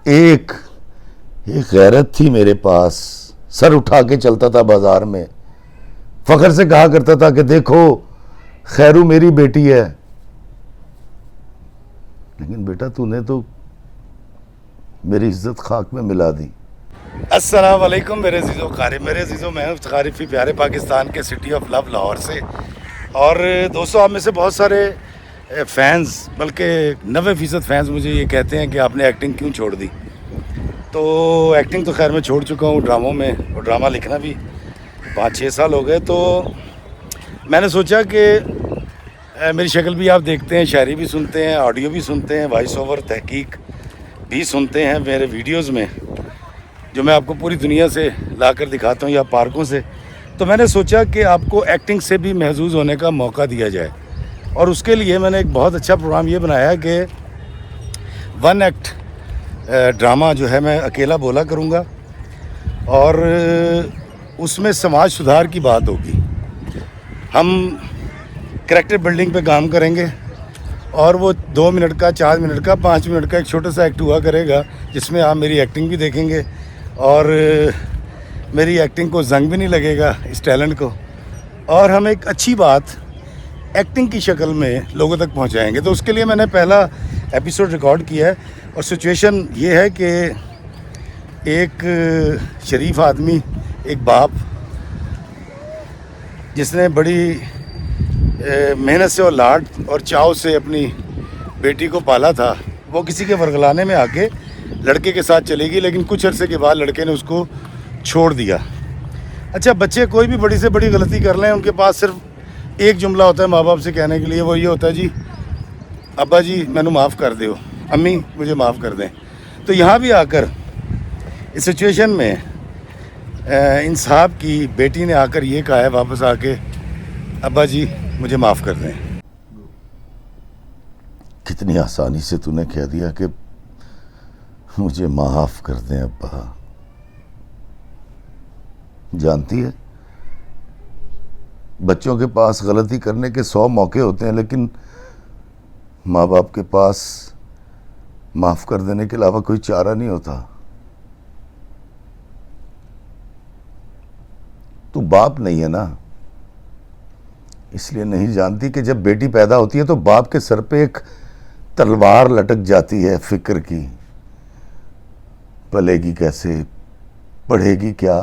एक गैरत थी मेरे पास, सर उठा के चलता था बाजार में, फख्र से कहा करता था कि देखो खैरू मेरी बेटी है। लेकिन बेटा तूने तो मेरी इज्जत खाक में मिला दी। अस्सलाम वालेकुम मेरे अजीज़ों कारी, मेरे अजीज़ों, मैं फ़ी प्यारे पाकिस्तान के सिटी ऑफ लव लाहौर से। और दोस्तों, आप में से बहुत सारे फ़ैन्स, बल्कि 90% फ़ैन्स मुझे ये कहते हैं कि आपने एक्टिंग क्यों छोड़ दी। तो एक्टिंग तो खैर मैं छोड़ चुका हूँ ड्रामों में, और ड्रामा लिखना भी 5-6 साल हो गए। तो मैंने सोचा कि मेरी शक्ल भी आप देखते हैं, शायरी भी सुनते हैं, ऑडियो भी सुनते हैं, वॉइस ओवर तहकीक भी सुनते हैं मेरे वीडियोज़ में, जो मैं आपको पूरी दुनिया से ला कर दिखाता हूँ या पार्कों से। तो मैंने सोचा कि आपको एक्टिंग से भी महसूस होने का मौका दिया जाए, और उसके लिए मैंने एक बहुत अच्छा प्रोग्राम ये बनाया कि 1 एक्ट ड्रामा जो है मैं अकेला बोला करूँगा, और उसमें समाज सुधार की बात होगी। हम कैरेक्टर बिल्डिंग पे काम करेंगे, और वो 2 मिनट का, 4 मिनट का, 5 मिनट का एक छोटा सा एक्ट हुआ करेगा, जिसमें आप मेरी एक्टिंग भी देखेंगे, और मेरी एक्टिंग को जंग भी नहीं लगेगा इस टैलेंट को, और हम एक अच्छी बात एक्टिंग की शक्ल में लोगों तक पहुंचाएंगे। तो उसके लिए मैंने पहला एपिसोड रिकॉर्ड किया है, और सिचुएशन ये है कि एक शरीफ आदमी, एक बाप जिसने बड़ी मेहनत से और लाड और चाव से अपनी बेटी को पाला था, वो किसी के वरगलाने में आके लड़के के साथ चली गई, लेकिन कुछ अरसे के बाद लड़के ने उसको छोड़ दिया। अच्छा, बच्चे कोई भी बड़ी से बड़ी गलती कर लें, उनके पास सिर्फ एक जुमला होता है माँ बाप से कहने के लिए, वो ये होता है, जी अब्बा जी मैनू माफ़ कर दो, अम्मी मुझे माफ़ कर दें। तो यहाँ भी आकर इस सिचुएशन में इन साहब की बेटी ने आकर ये कहा है वापस आके, अब्बा जी मुझे माफ़ कर दें। कितनी आसानी से तूने कह दिया कि मुझे माफ़ कर दें अब्बा। जानती है, बच्चों के पास गलती करने के 100 मौके होते हैं, लेकिन माँ बाप के पास माफ़ कर देने के अलावा कोई चारा नहीं होता। तू बाप नहीं है ना, इसलिए नहीं जानती कि जब बेटी पैदा होती है तो बाप के सर पे एक तलवार लटक जाती है फिक्र की। पलेगी कैसे, पढ़ेगी क्या,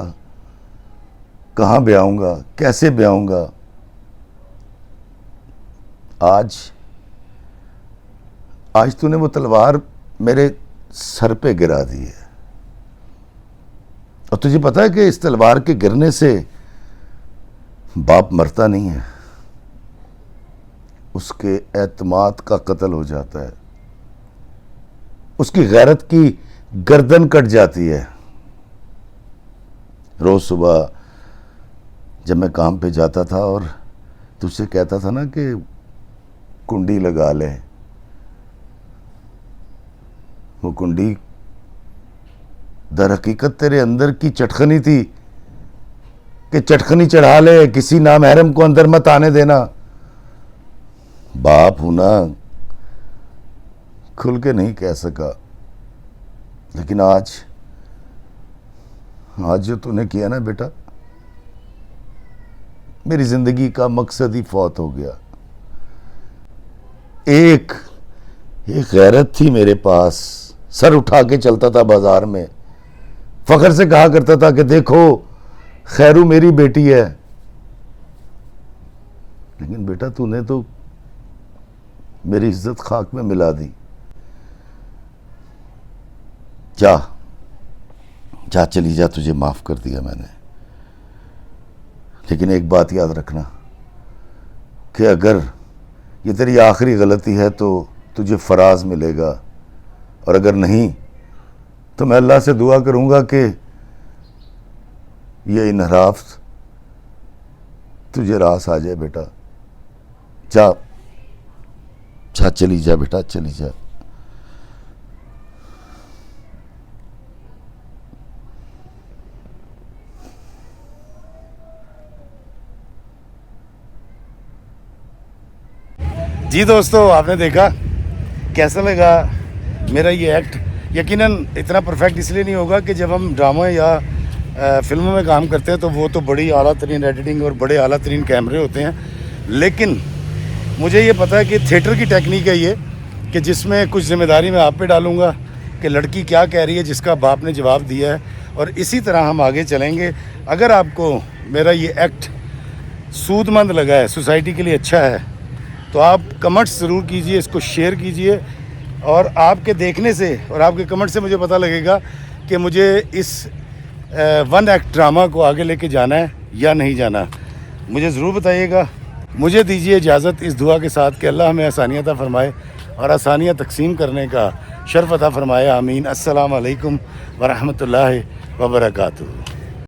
कहाँ ब्याऊंगा, कैसे ब्याऊंगा। आज तूने वो तलवार मेरे सर पे गिरा दी है, और तुझे पता है कि इस तलवार के गिरने से बाप मरता नहीं है, उसके एतमाद का कत्ल हो जाता है, उसकी गैरत की गर्दन कट जाती है। रोज सुबह जब मैं काम पे जाता था और तुझसे कहता था ना कि कुंडी लगा ले, वो कुंडी दर हकीकत तेरे अंदर की चटखनी थी कि चटखनी चढ़ा ले, किसी नामहरम को अंदर मत आने देना। बाप हूं ना, खुल के नहीं कह सका, लेकिन आज जो तूने किया ना बेटा, मेरी जिंदगी का मकसद ही फौत हो गया। एक गैरत थी मेरे पास, सर उठा के चलता था बाजार में, फख्र से कहा करता था कि देखो खैरू मेरी बेटी है। लेकिन बेटा तूने तो मेरी इज्जत खाक में मिला दी। जा चली जा, तुझे माफ कर दिया मैंने। लेकिन एक बात याद रखना कि अगर ये तेरी आखिरी गलती है तो तुझे फराज मिलेगा, और अगर नहीं तो मैं अल्लाह से दुआ करूंगा कि ये इनहराफ तुझे रास आ जाए। बेटा जा चली जा बेटा, चली जा। जी दोस्तों, आपने देखा कैसा लगा मेरा ये एक्ट। यकीनन इतना परफेक्ट इसलिए नहीं होगा कि जब हम ड्रामा या फिल्मों में काम करते हैं तो वो तो बड़ी आला तरीन एडिटिंग और बड़े आला तरीन कैमरे होते हैं, लेकिन मुझे ये पता है कि थिएटर की टेक्निक है ये, कि जिसमें कुछ जिम्मेदारी मैं आप पे डालूँगा कि लड़की क्या कह रही है जिसका बाप ने जवाब दिया है, और इसी तरह हम आगे चलेंगे। अगर आपको मेरा ये एक्ट सूदमंद लगा है, सोसाइटी के लिए अच्छा है, तो आप कमेंट्स ज़रूर कीजिए, इसको शेयर कीजिए, और आपके देखने से और आपके कमेंट से मुझे पता लगेगा कि मुझे इस वन एक्ट ड्रामा को आगे लेके जाना है या नहीं जाना। मुझे ज़रूर बताइएगा। मुझे दीजिए इजाज़त इस दुआ के साथ कि अल्लाह हमें आसानियाँ अता फ़रमाए और आसानियाँ तकसीम करने का शर्फ़ अता फ़रमाए। आमीन। अस्सलाम वालेकुम व रहमतुल्लाहि व बरकातुहू।